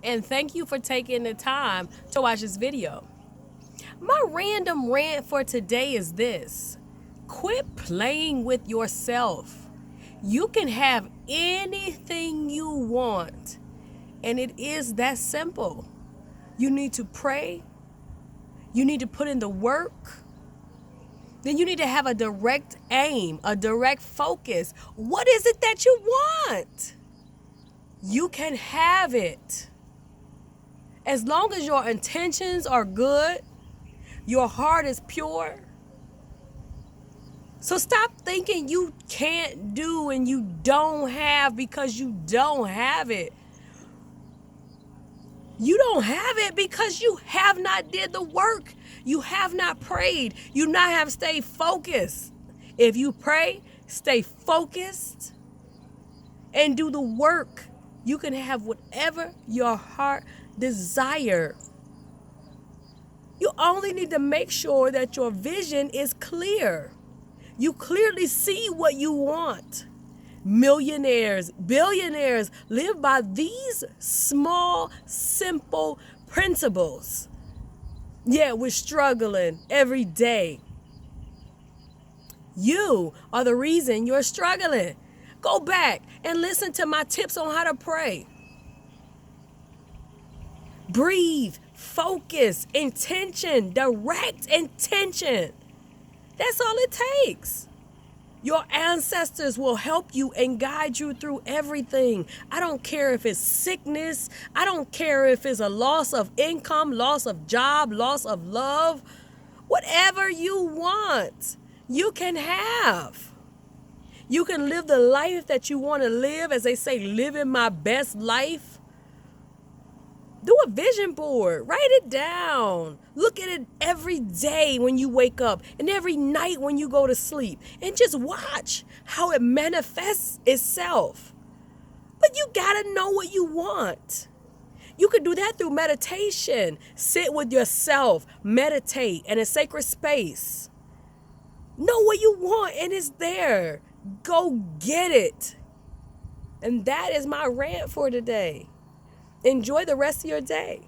and thank you for taking the time to watch this video. My random rant for today is this: quit playing with yourself. You can have anything you want, and it is that simple. You need to pray, you need to put in the work, then you need to have a direct aim, a direct focus. What is it that you want? You can have it. As long as your intentions are good, your heart is pure. So stop thinking you can't do and you don't have because you don't have it. You don't have it because you have not did the work. You have not prayed. You not have stayed focused. If you pray, stay focused, and do the work, you can have whatever your heart desire. You only need to make sure that your vision is clear. You clearly see what you want. Millionaires, billionaires live by these small, simple principles. Yeah, we're struggling every day. You are the reason you're struggling. Go back and listen to my tips on how to pray. Breathe, focus, intention, direct intention. That's all it takes. Your ancestors will help you and guide you through everything. I don't care if it's sickness. I don't care if it's a loss of income, loss of job, loss of love. Whatever you want, you can have. You can live the life that you want to live. As they say, living my best life. Do a vision board. Write it down. Look at it every day when you wake up and every night when you go to sleep. And just watch how it manifests itself. But you got to know what you want. You could do that through meditation. Sit with yourself. Meditate in a sacred space. Know what you want and it's there. Go get it. And that is my rant for today. Enjoy the rest of your day.